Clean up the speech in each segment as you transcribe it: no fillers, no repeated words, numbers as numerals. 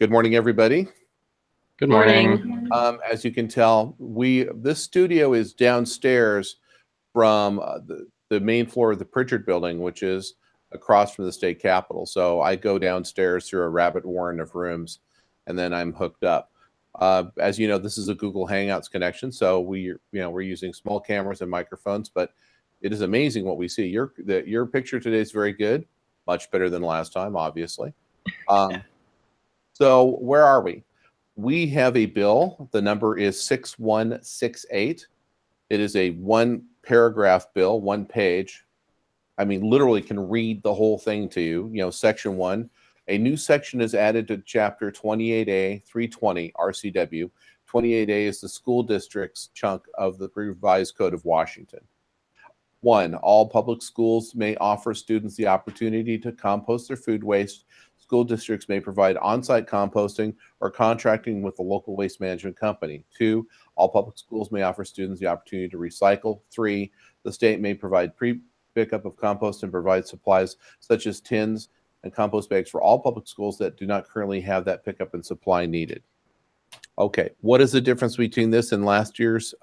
Good morning, everybody. Good morning. As you can tell, this studio is downstairs from the main floor of the Pritchard Building, which is across from the state capitol. So I go downstairs through a rabbit warren of rooms, and then I'm hooked up. As you know, this is a Google Hangouts connection, so we're using small cameras and microphones, but it is amazing what we see. Your picture today is very good, much better than last time, obviously. So where are we? We have a bill. The number is 6168. It is a one paragraph bill, one page. I mean, literally can read the whole thing to you. You know, section 1. A new section is added to chapter 28A 320 RCW. 28A is the school district's chunk of the revised code of Washington. 1. All public schools may offer students the opportunity to compost their food waste. School districts may provide on-site composting or contracting with the local waste management company. 2. All public schools may offer students the opportunity to recycle. 3. The state may provide pre-pickup of compost and provide supplies such as tins and compost bags for all public schools that do not currently have that pickup and supply needed. Okay, what is the difference between this and last year's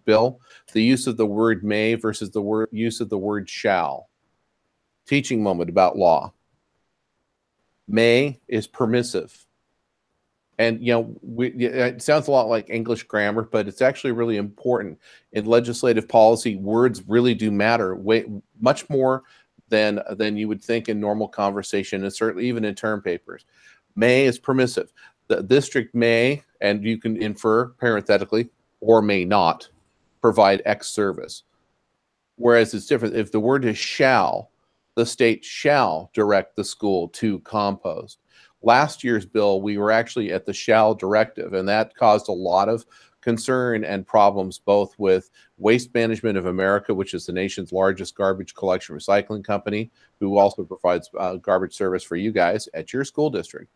bill? The use of the word may versus the use of the word shall. Teaching moment about law. May is permissive. And, you know, it sounds a lot like English grammar, but it's actually really important. In legislative policy, words really do matter much more than you would think in normal conversation, and certainly even in term papers. May is permissive. The district may, and you can infer parenthetically, or may not provide X service. Whereas it's different. If the word is shall, the state shall direct the school to compost. Last year's bill, we were actually at the shall directive, and that caused a lot of concern and problems both with Waste Management of America, which is the nation's largest garbage collection recycling company, who also provides garbage service for you guys at your school district,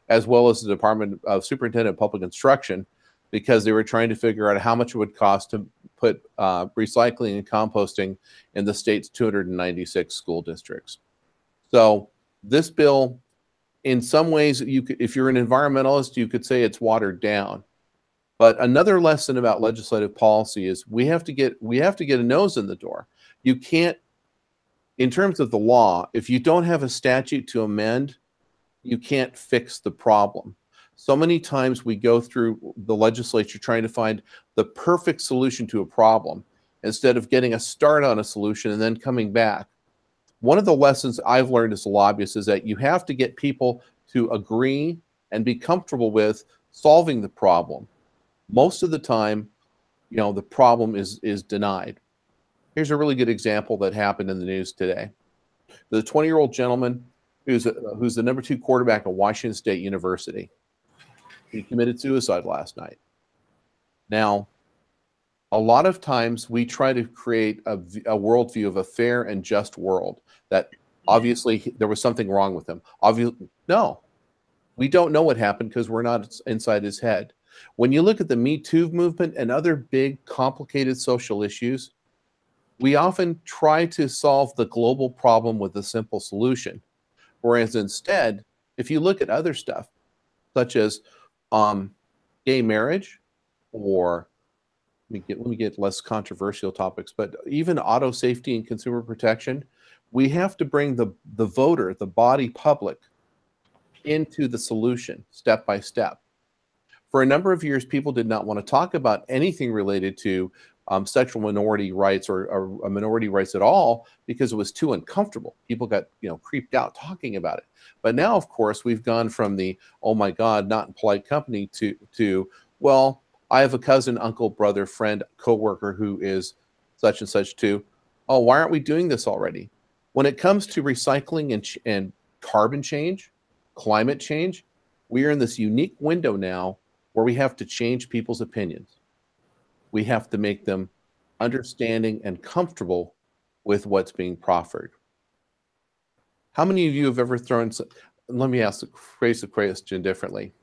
as well as the Department of Superintendent of Public Instruction, because they were trying to figure out how much it would cost to put recycling and composting in the state's 296 school districts. So this bill, in some ways, if you're an environmentalist, you could say it's watered down. But another lesson about legislative policy is we have to get a nose in the door. You can't, in terms of the law, if you don't have a statute to amend, you can't fix the problem. So many times we go through the legislature trying to find the perfect solution to a problem instead of getting a start on a solution and then coming back. One of the lessons I've learned as a lobbyist is that you have to get people to agree and be comfortable with solving the problem. Most of the time, you know, the problem is denied. Here's a really good example that happened in the news today. The 20-year-old gentleman who's the number 2 quarterback at Washington State University. He committed suicide last night. Now, a lot of times we try to create a worldview of a fair and just world, that obviously there was something wrong with him. No, we don't know what happened because we're not inside his head. When you look at the Me Too movement and other big, complicated social issues, we often try to solve the global problem with a simple solution. Whereas instead, if you look at other stuff, such as gay marriage, or let me get less controversial topics, but even auto safety and consumer protection, we have to bring the voter, the body public, into the solution step by step. For a number of years, people did not want to talk about anything related to sexual minority rights or minority rights at all because it was too uncomfortable. People got, you know, creeped out talking about it. But now, of course, we've gone from the, oh my God, not in polite company to well, I have a cousin, uncle, brother, friend, coworker who is such and such too. Oh, why aren't we doing this already? When it comes to recycling and carbon change, climate change, we are in this unique window now where we have to change people's opinions. We have to make them understanding and comfortable with what's being proffered. How many of you have ever let me phrase the question differently.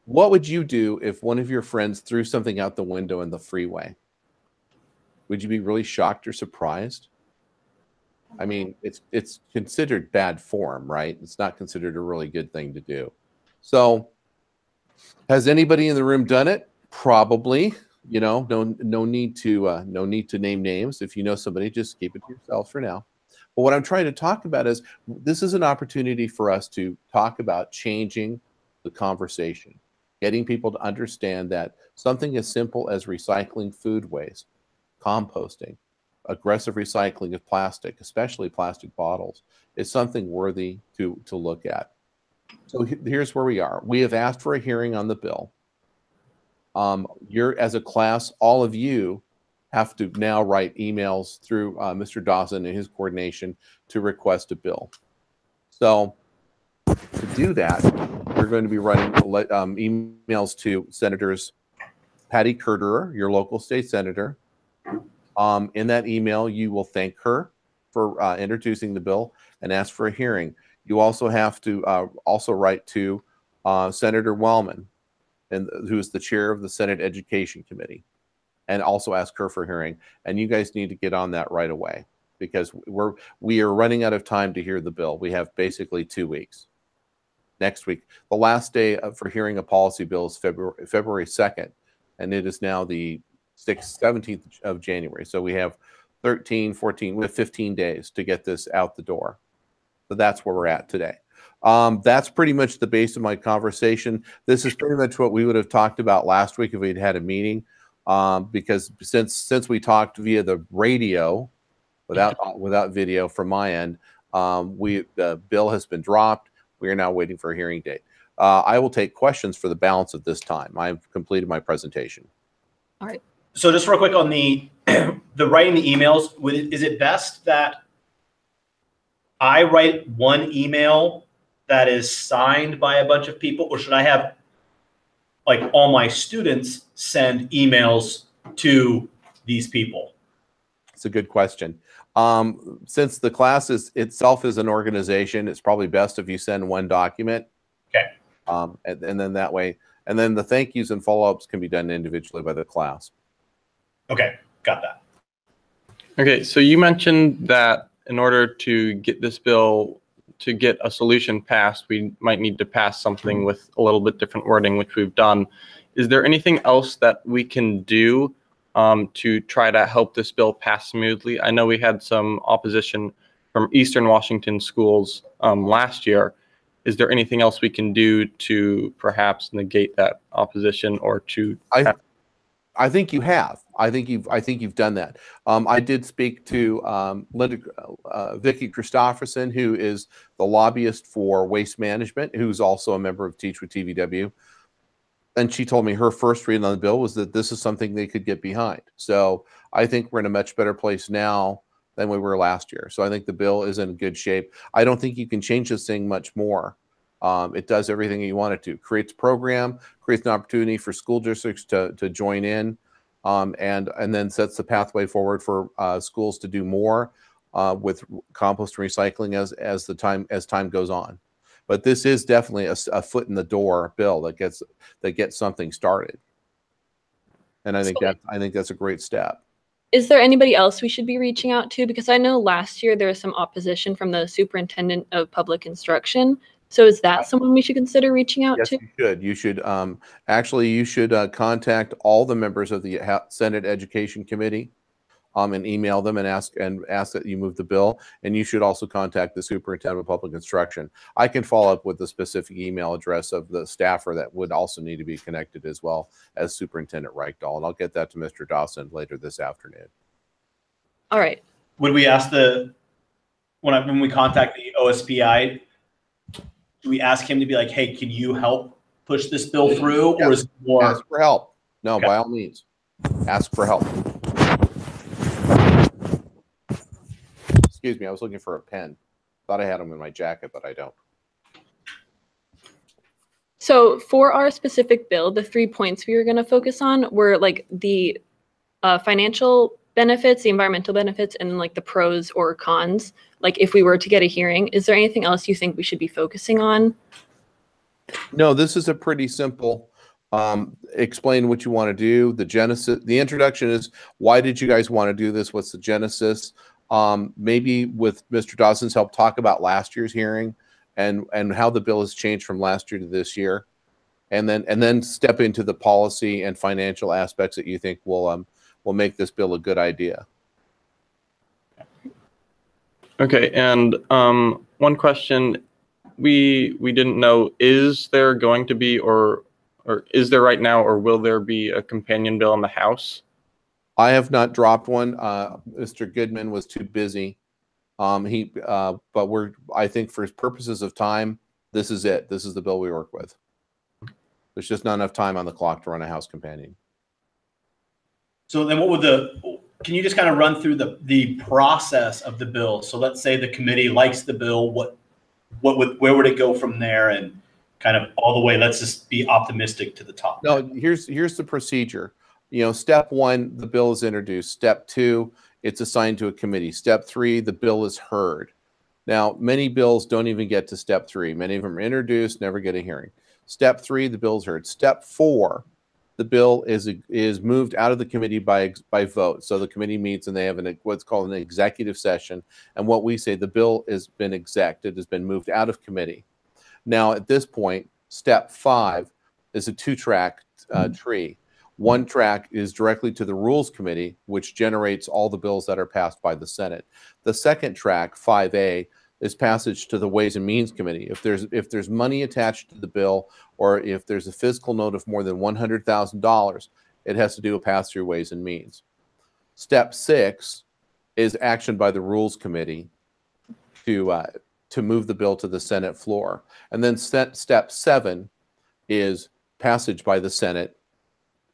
What would you do if one of your friends threw something out the window in the freeway? Would you be really shocked or surprised? I mean, it's considered bad form, right? It's not considered a really good thing to do. So has anybody in the room done it? Probably. You know, no need to name names. If you know somebody, just keep it to yourselves for now. But what I'm trying to talk about is this is an opportunity for us to talk about changing the conversation, getting people to understand that something as simple as recycling food waste, composting, aggressive recycling of plastic, especially plastic bottles, is something worthy to look at. So here's where we are. We have asked for a hearing on the bill. You're, as a class, all of you have to now write emails through Mr. Dawson and his coordination to request a bill. So to do that, we're going to be writing emails to Senators Patty Curderer, your local state senator. In that email, you will thank her for introducing the bill and ask for a hearing. You also have to also write to Senator Wellman, who is the chair of the Senate Education Committee, and also ask her for a hearing. And you guys need to get on that right away because we are running out of time to hear the bill. We have basically 2 weeks. Next week, the last day for hearing a policy bill is February 2nd, and it is now the 17th of January. So we have 13, 14, we have 15 days to get this out the door. So that's where we're at today. That's pretty much the base of my conversation. This is pretty much what we would have talked about last week if we'd had a meeting, because since we talked via the radio without video from my end, the bill has been dropped. We are now waiting for a hearing date. I will take questions for the balance of this time. I've completed my presentation. All right. So just real quick on the writing the emails, is it best that I write one email that is signed by a bunch of people, or should I have like all my students send emails to these people? It's a good question. Since the class itself is an organization, it's probably best if you send one document. Okay. And then that way, and then the thank yous and follow-ups can be done individually by the class. Okay, got that. Okay, so you mentioned that in order to get this bill, to get a solution passed, we might need to pass something with a little bit different wording, which we've done. Is there anything else that we can do to try to help this bill pass smoothly? I know we had some opposition from Eastern Washington schools last year. Is there anything else we can do to perhaps negate that opposition or to? I think you have. I think you've done that. I did speak to Vicki Christopherson, who is the lobbyist for waste management, who's also a member of Teach with TVW. And she told me her first reading on the bill was that this is something they could get behind. So I think we're in a much better place now than we were last year. So I think the bill is in good shape. I don't think you can change this thing much more. It does everything you want it to. Creates a program, creates an opportunity for school districts to join in, and then sets the pathway forward for schools to do more with compost and recycling as time goes on. But this is definitely a foot in the door bill that gets something started. And I think that's a great step. Is there anybody else we should be reaching out to? Because I know last year there was some opposition from the superintendent of public instruction. So is that someone we should consider reaching out to? Yes, you should. Actually, you should contact all the members of the Senate Education Committee and email them and ask that you move the bill. And you should also contact the superintendent of public instruction. I can follow up with the specific email address of the staffer that would also need to be connected, as well as Superintendent Reichdahl. And I'll get that to Mr. Dawson later this afternoon. All right. Would we ask when we contact the OSPI, do we ask him to be like, hey, can you help push this bill through? Yes. Or is it more? Ask for help. No, okay. By all means, ask for help. Excuse me, I was looking for a pen. Thought I had them in my jacket, but I don't. So for our specific bill, the 3 points we were going to focus on were like the financial benefits, the environmental benefits, and like the pros or cons. Like if we were to get a hearing, is there anything else you think we should be focusing on? No, this is a pretty simple explain what you want to do. The genesis, the introduction is, why did you guys want to do this? What's the genesis? Maybe with Mr. Dawson's help, talk about last year's hearing and how the bill has changed from last year to this year, and then step into the policy and financial aspects that you think will make this bill a good idea. Okay, and one question we didn't know, is there going to be or is there right now, or will there be a companion bill in the House? I have not dropped one. Mr. Goodman was too busy. But I think for purposes of time, this is it. This is the bill we work with. There's just not enough time on the clock to run a House companion. So then can you just kind of run through the process of the bill? So let's say the committee likes the bill. Where would it go from there, and kind of all the way, let's just be optimistic, to the top? No, here's the procedure. Step one, the bill is introduced. Step two, it's assigned to a committee. Step three, the bill is heard. Now, many bills don't even get to step three. Many of them are introduced, never get a hearing. Step three, the bill is heard. Step four, the bill is moved out of the committee by vote. So the committee meets and they have what's called an executive session. And what we say, the bill has been execed. It has been moved out of committee. Now, at this point, step five is a two-track tree. One track is directly to the Rules Committee, which generates all the bills that are passed by the Senate. The second track, 5A, is passage to the Ways and Means Committee. If there's money attached to the bill, or if there's a fiscal note of more than $100,000, it has to do a pass through Ways and Means. Step 6 is action by the Rules Committee to move the bill to the Senate floor. And then step 7 is passage by the Senate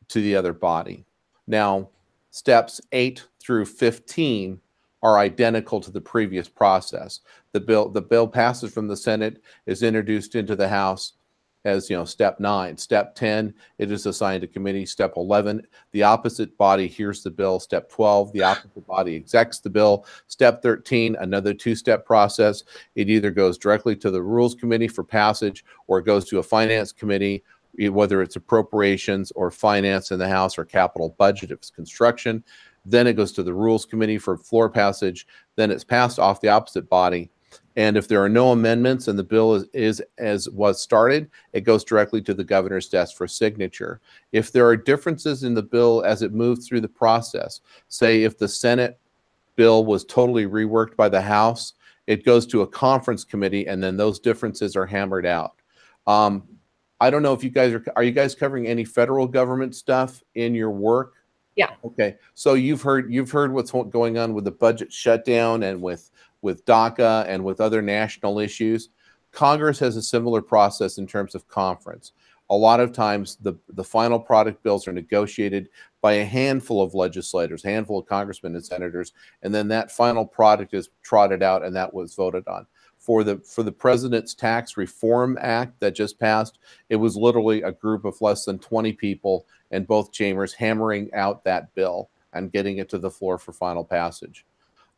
to the other body. Now, steps 8 through 15 are identical to the previous process. The bill passes from the Senate, is introduced into the House as step 9. Step 10, it is assigned to committee. Step 11, the opposite body hears the bill. Step 12, the opposite body executes the bill. Step 13, another two-step process. It either goes directly to the Rules Committee for passage, or it goes to a Finance Committee, whether it's appropriations or finance in the House, or capital budget if it's construction. Then it goes to the Rules Committee for floor passage. Then it's passed off the opposite body. And if there are no amendments and the bill is as was started, it goes directly to the governor's desk for signature. If there are differences in the bill as it moves through the process, say if the Senate bill was totally reworked by the House, it goes to a conference committee, and then those differences are hammered out. I don't know if you guys are you guys covering any federal government stuff in your work? Yeah. Okay. So you've heard what's going on with the budget shutdown and with DACA and with other national issues. Congress has a similar process in terms of conference. A lot of times the final product bills are negotiated by a handful of legislators, a handful of congressmen and senators, and then that final product is trotted out and that was voted on. For the President's Tax Reform Act that just passed, it was literally a group of less than 20 people in both chambers hammering out that bill and getting it to the floor for final passage.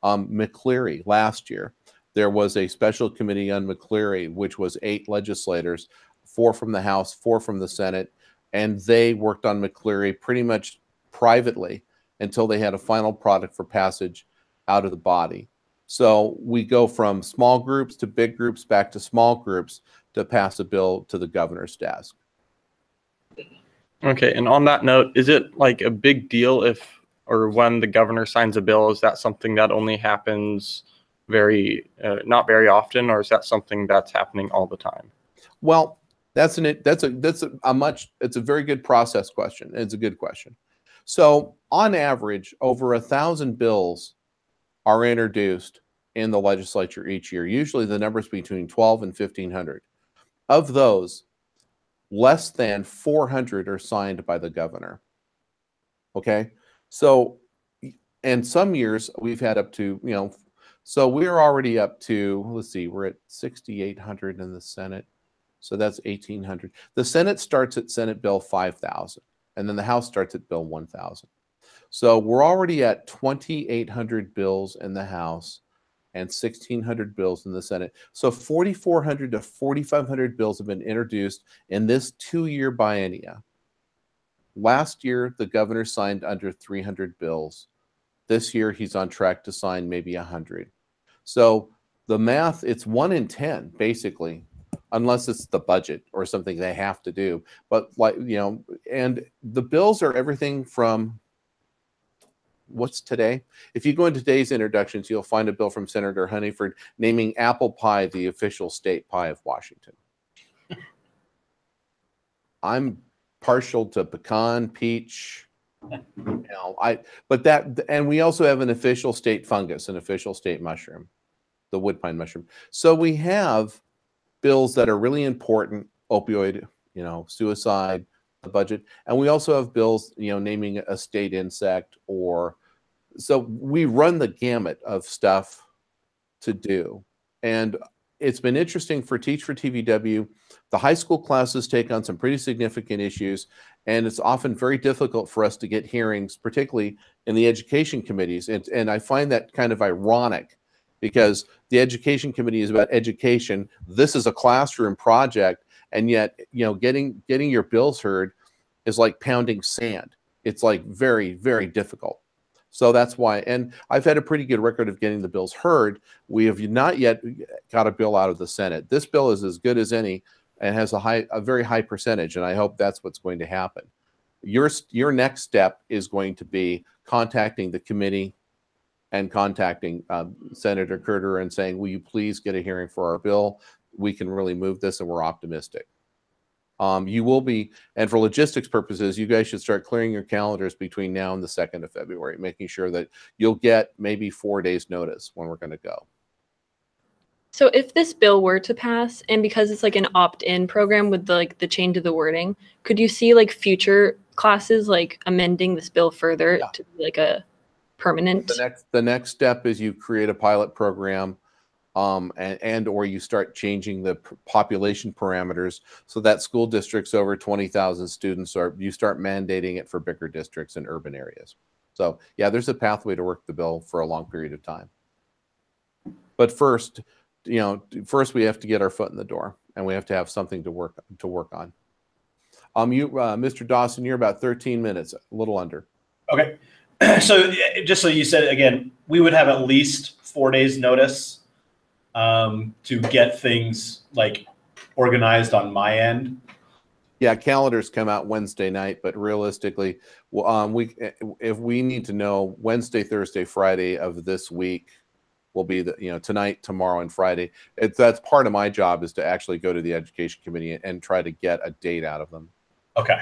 McCleary, last year, there was a special committee on McCleary, which was 8 legislators, 4 from the House, 4 from the Senate, and they worked on McCleary pretty much privately until they had a final product for passage out of the body. So we go from small groups to big groups, back to small groups to pass a bill to the governor's desk. Okay, and on that note, is it like a big deal if or when the governor signs a bill? Is that something that only happens not very often, or is that something that's happening all the time? Well, it's a very good process question. It's a good question. So on average, over 1,000 bills are introduced in the legislature each year. Usually the number is between 12 and 1,500. Of those, less than 400 are signed by the governor. Okay? So, and some years we've had up to, so we're already up to, let's see, we're at 6,800 in the Senate. So that's 1,800. The Senate starts at Senate Bill 5,000, and then the House starts at Bill 1,000. So we're already at 2,800 bills in the House and 1,600 bills in the Senate. So 4,400 to 4,500 bills have been introduced in this 2-year biennia. Last year, the governor signed under 300 bills. This year, he's on track to sign maybe 100. So the math, it's 1 in 10 basically, unless it's the budget or something they have to do. But like, you know, and the bills are everything from what's today. If you go into today's introductions, you'll find a bill from Senator Honeyford naming apple pie the official state pie of Washington. I'm partial to pecan, peach, you know, but that, and we also have an official state fungus, an official state mushroom, the woodpine mushroom. So we have bills that are really important, opioid, you know, suicide, the budget, and we also have bills, you know, naming a state insect, or so we run the gamut of stuff to do. And it's been interesting for Teach for TVW. The high school classes take on some pretty significant issues, and it's often very difficult for us to get hearings, particularly in the education committees. And I find that kind of ironic, because the education committee is about education. This is a classroom project, and yet, you know, getting your bills heard is like pounding sand. It's like very, very difficult. So that's why, and I've had a pretty good record of getting the bills heard. We have not yet got a bill out of the Senate. This bill is as good as any and has a very high percentage, and I hope that's what's going to happen. Your next step is going to be contacting the committee and contacting Senator Curter and saying, will you please get a hearing for our bill? We can really move this, and we're optimistic. You will be, and for logistics purposes, you guys should start clearing your calendars between now and the 2nd of February, making sure that you'll get maybe 4 days notice when we're going to go. So if this bill were to pass, and because it's like an opt-in program with the change of the wording, could you see like future classes like amending this bill further to be like a permanent? The next step is you create a pilot program, and or you start changing the population parameters so that school districts over 20,000 students you start mandating it for bigger districts in urban areas. So yeah, there's a pathway to work the bill for a long period of time. But first, you know, we have to get our foot in the door, and we have to have something to work on. Mr. Dawson, you're about 13 minutes, a little under. Okay. So just so you said again, we would have at least 4 days notice to get things like organized on my end. Yeah, calendars come out Wednesday night, but realistically, if we need to know Wednesday, Thursday, Friday of this week will be tonight, tomorrow, and Friday. That's part of my job, is to actually go to the education committee and try to get a date out of them. Okay,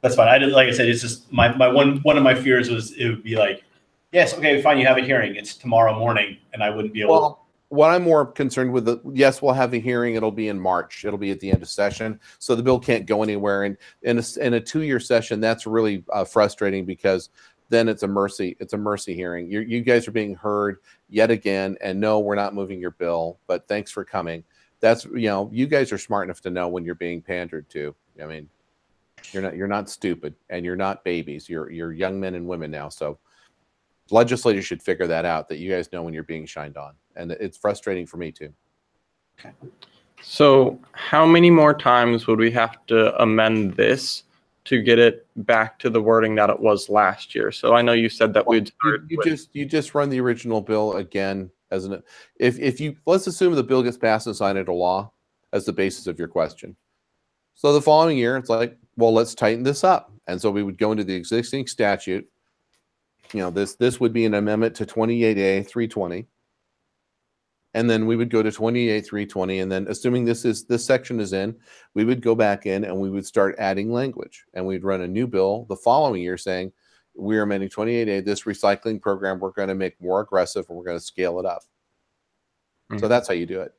that's fine. Like I said, it's just my one of my fears was it would be like, yes, okay, fine, you have a hearing. It's tomorrow morning, and I wouldn't be able. Well, what I'm more concerned with, yes, we'll have a hearing. It'll be in March. It'll be at the end of session, so the bill can't go anywhere. And in a 2-year session, that's really frustrating, because then it's a mercy hearing. You guys are being heard yet again, and no, we're not moving your bill, but thanks for coming. That's, you guys are smart enough to know when you're being pandered to. I mean, you're not stupid, and you're not babies. You're young men and women now. So legislators should figure that out, that you guys know when you're being shined on. And it's frustrating for me too. Okay. So how many more times would we have to amend this to get it back to the wording that it was last year? So I know you said that we'd start. You just run the original bill again as an, if you, let's assume the bill gets passed and signed into law as the basis of your question. So the following year, it's like, well, let's tighten this up. And so we would go into the existing statute. This would be an amendment to 28A 320. And then we would go to 28 320, and then assuming this section is in, we would go back in and we would start adding language, and we'd run a new bill the following year saying, we're amending 28A, this recycling program, we're going to make more aggressive, and we're going to scale it up. Mm-hmm. So that's how you do it.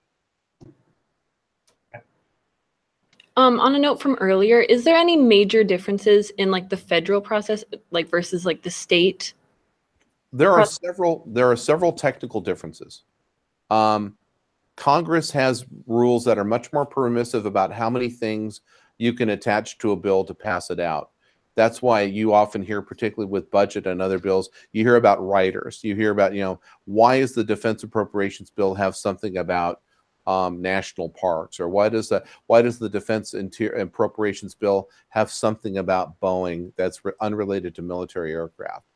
On a note from earlier, is there any major differences in like the federal process, like versus like the state? There are several technical differences. Congress has rules that are much more permissive about how many things you can attach to a bill to pass it out. That's why you often hear, particularly with budget and other bills, you hear about riders. You hear about, why is the Defense Appropriations Bill have something about national parks, or why does the Defense Appropriations Bill have something about Boeing that's unrelated to military aircraft?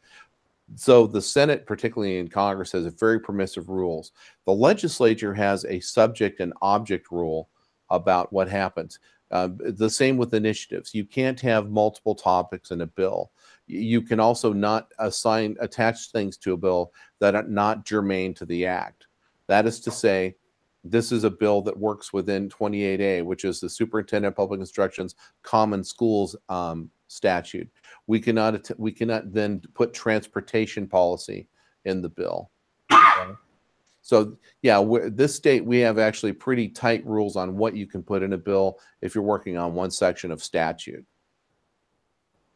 So the Senate, particularly in Congress, has very permissive rules. The legislature has a subject and object rule about what happens. The same with initiatives. You can't have multiple topics in a bill. You can also not attach things to a bill that are not germane to the act. That is to say, this is a bill that works within 28A, which is the Superintendent of Public Instruction's Common Schools statute. We cannot then put transportation policy in the bill. Okay. So yeah, this state, we have actually pretty tight rules on what you can put in a bill if you're working on one section of statute.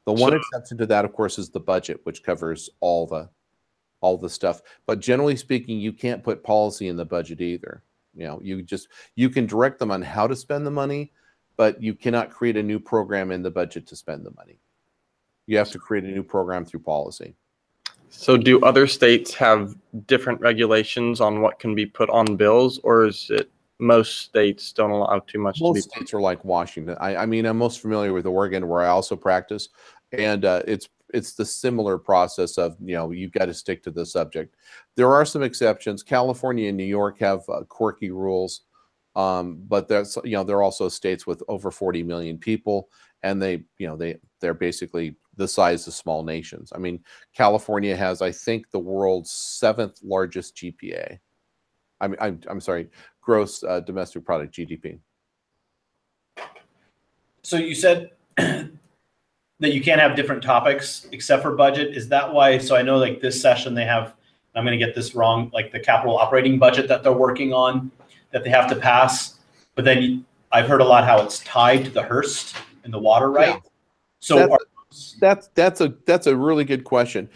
The one exception to that, of course, is the budget, which covers all the stuff. But generally speaking, you can't put policy in the budget either. You can direct them on how to spend the money, but you cannot create a new program in the budget to spend the money. You have to create a new program through policy. So do other states have different regulations on what can be put on bills, or is it most states don't allow too much? Most states are like Washington. I mean, I'm most familiar with Oregon, where I also practice, and it's the similar process of, you've got to stick to the subject. There are some exceptions. California and New York have quirky rules, but they're also states with over 40 million people, and they're basically the size of small nations. I mean, California has, I think, the world's 7th largest GPA. I'm sorry, gross domestic product, GDP. So you said that you can't have different topics except for budget. Is that why? So I know like this session they have, I'm going to get this wrong, like the capital operating budget that they're working on that they have to pass. But then I've heard a lot how it's tied to the Hearst and the water right. Yeah. So that's a really good question.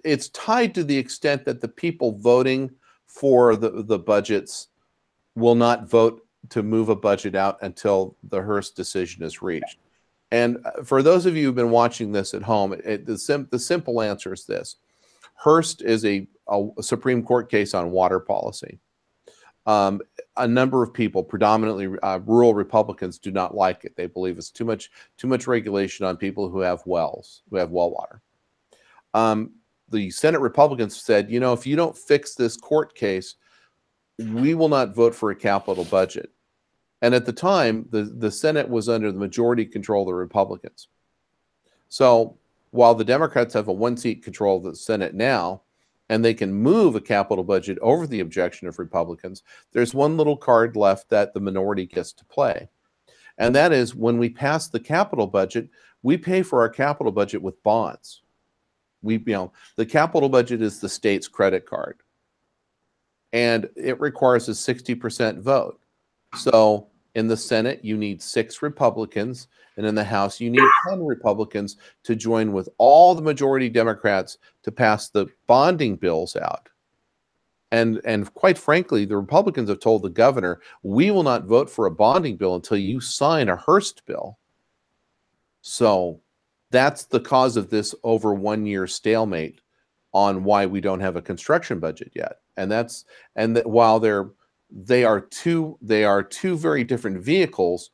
It's tied to the extent that the people voting for the budgets will not vote to move a budget out until the Hearst decision is reached. And for those of you who've been watching this at home, the simple answer is this. Hearst is a Supreme Court case on water policy. A number of people, predominantly rural Republicans, do not like it. They believe it's too much regulation on people who have wells, who have well water. The Senate Republicans said, if you don't fix this court case, we will not vote for a capital budget. And at the time, the Senate was under the majority control of the Republicans. So while the Democrats have a one-seat control of the Senate now, and they can move a capital budget over the objection of Republicans, there's one little card left that the minority gets to play. And that is, when we pass the capital budget, we pay for our capital budget with bonds. The capital budget is the state's credit card, and it requires a 60% vote. So in the Senate, you need 6 Republicans, and in the House, you need 10 Republicans to join with all the majority Democrats to pass the bonding bills out. And quite frankly, the Republicans have told the governor, we will not vote for a bonding bill until you sign a Hearst bill. So that's the cause of this over 1 year stalemate on why we don't have a construction budget yet. While they are two very different vehicles,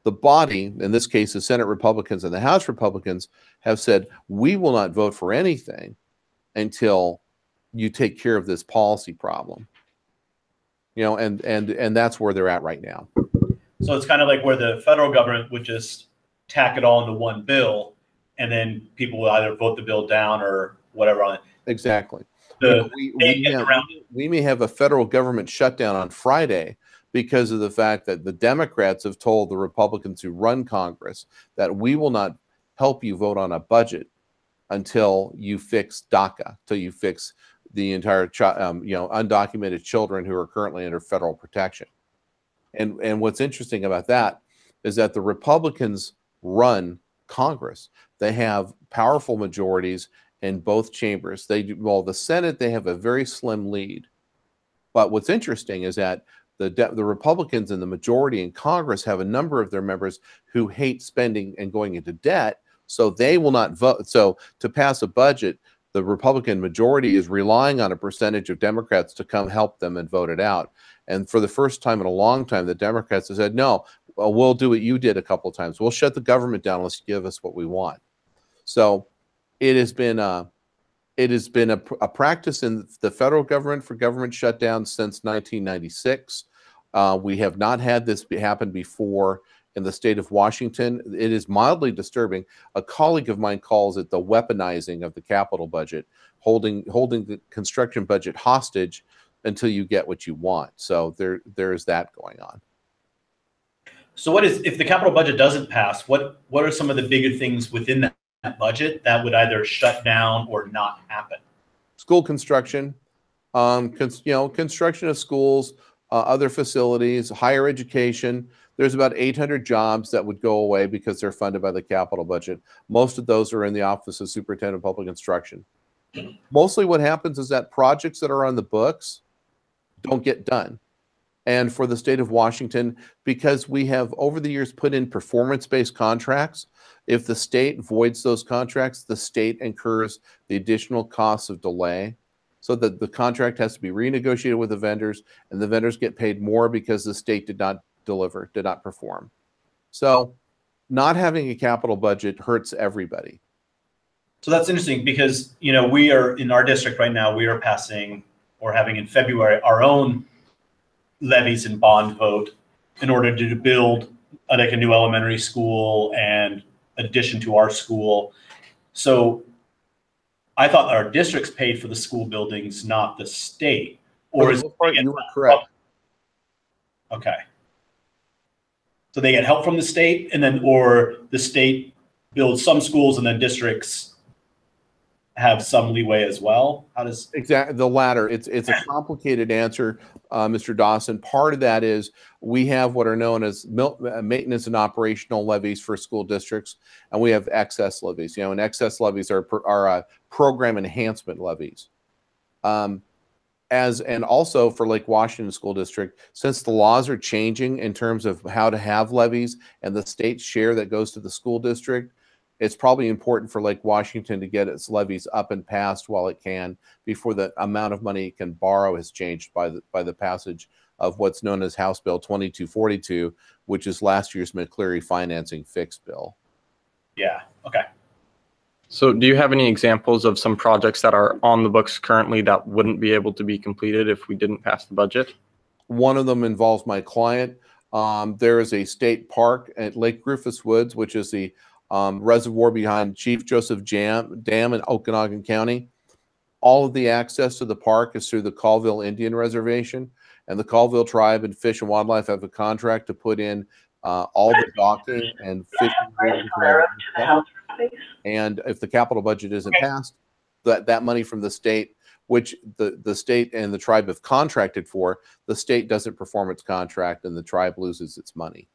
the body, in this case, the Senate Republicans and the House Republicans, have said, we will not vote for anything until you take care of this policy problem. And that's where they're at right now. So it's kind of like where the federal government would just tack it all into one bill, and then people will either vote the bill down or whatever on it. Exactly. We may have a federal government shutdown on Friday because of the fact that the Democrats have told the Republicans who run Congress that we will not help you vote on a budget until you fix DACA, till you fix the entire undocumented children who are currently under federal protection. And what's interesting about that is that the Republicans run Congress. They have powerful majorities in both chambers. The Senate, they have a very slim lead. But what's interesting is that the Republicans in the majority in Congress have a number of their members who hate spending and going into debt, so they will not vote. So to pass a budget, the Republican majority is relying on a percentage of Democrats to come help them and vote it out. And for the first time in a long time, the Democrats have said, no, we'll do what you did a couple of times. We'll shut the government down unless you give us what we want. So it has been a practice in the federal government for government shutdowns since 1996. We have not had this happen before in the state of Washington. It is mildly disturbing. A colleague of mine calls it the weaponizing of the capital budget, holding the construction budget hostage until you get what you want. So there is that going on. So what is, if the capital budget doesn't pass, what are some of the bigger things within that budget that would either shut down or not happen? School construction, construction of schools, other facilities, higher education. There's about 800 jobs that would go away because they're funded by the capital budget. Most of those are in the Office of Superintendent of Public Instruction. Mostly what happens is that projects that are on the books don't get done. And for the state of Washington, because we have over the years put in performance-based contracts, if the state voids those contracts, the state incurs the additional costs of delay, so that the contract has to be renegotiated with the vendors, and the vendors get paid more because the state did not deliver, did not perform. So not having a capital budget hurts everybody. So that's interesting because, we are in our district right now, we are passing or having in February our own levies and bond vote in order to build like a new elementary school and addition to our school. So I thought our districts paid for the school buildings, not the state. Or is you were correct. Okay. So they get help from the state, and then, or the state builds some schools and then districts have some leeway as well? How does exactly the latter? It's a complicated answer, Mr. Dawson. Part of that is we have what are known as maintenance and operational levies for school districts, and we have excess levies. And excess levies are program enhancement levies. And also for Lake Washington School District, since the laws are changing in terms of how to have levies and the state share that goes to the school district, it's probably important for Lake Washington to get its levies up and passed while it can, before the amount of money it can borrow has changed by the passage of what's known as House Bill 2242, which is last year's McCleary financing fix bill. Yeah. Okay. So do you have any examples of some projects that are on the books currently that wouldn't be able to be completed if we didn't pass the budget? One of them involves my client. There is a state park at Lake Rufus Woods, which is the reservoir behind Chief Joseph Dam in Okanagan County. All of the access to the park is through the Colville Indian Reservation, and the Colville Tribe and Fish and Wildlife have a contract to put in all the docking and fishing. And if the capital budget isn't passed, that money from the state, which the state and the tribe have contracted for, the state doesn't perform its contract and the tribe loses its money.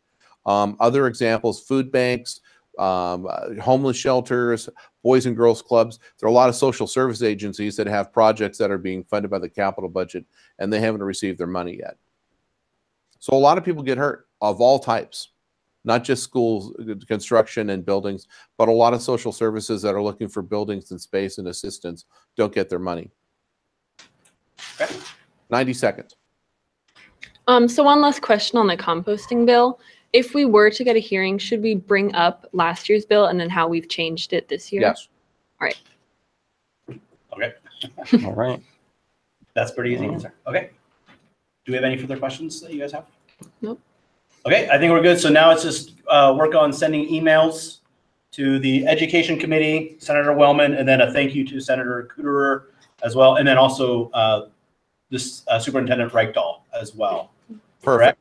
Other examples, food banks, homeless shelters, boys and girls clubs. There are a lot of social service agencies that have projects that are being funded by the capital budget and they haven't received their money yet. So a lot of people get hurt of all types, not just schools, construction and buildings, but a lot of social services that are looking for buildings and space and assistance don't get their money. Okay. 90 seconds. So one last question on the composting bill. If we were to get a hearing, should we bring up last year's bill and then how we've changed it this year? Yes. All right. Okay. All right. That's pretty easy answer. Okay. Do we have any further questions that you guys have? Nope. Okay, I think we're good. So now it's just work on sending emails to the Education Committee, Senator Wellman, and then a thank you to Senator Kuderer as well, and then also this Superintendent Reichdahl as well. Perfect. Correct?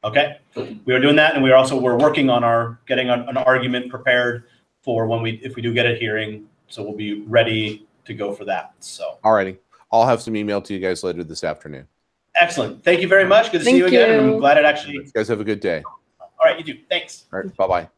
Okay, we are doing that, and we're working on getting an argument prepared for if we do get a hearing. So we'll be ready to go for that. So all righty, I'll have some email to you guys later this afternoon. Excellent. Thank you very much. Good to see you again. And I'm glad it actually. You guys have a good day. All right, you too. Thanks. All right, bye-bye.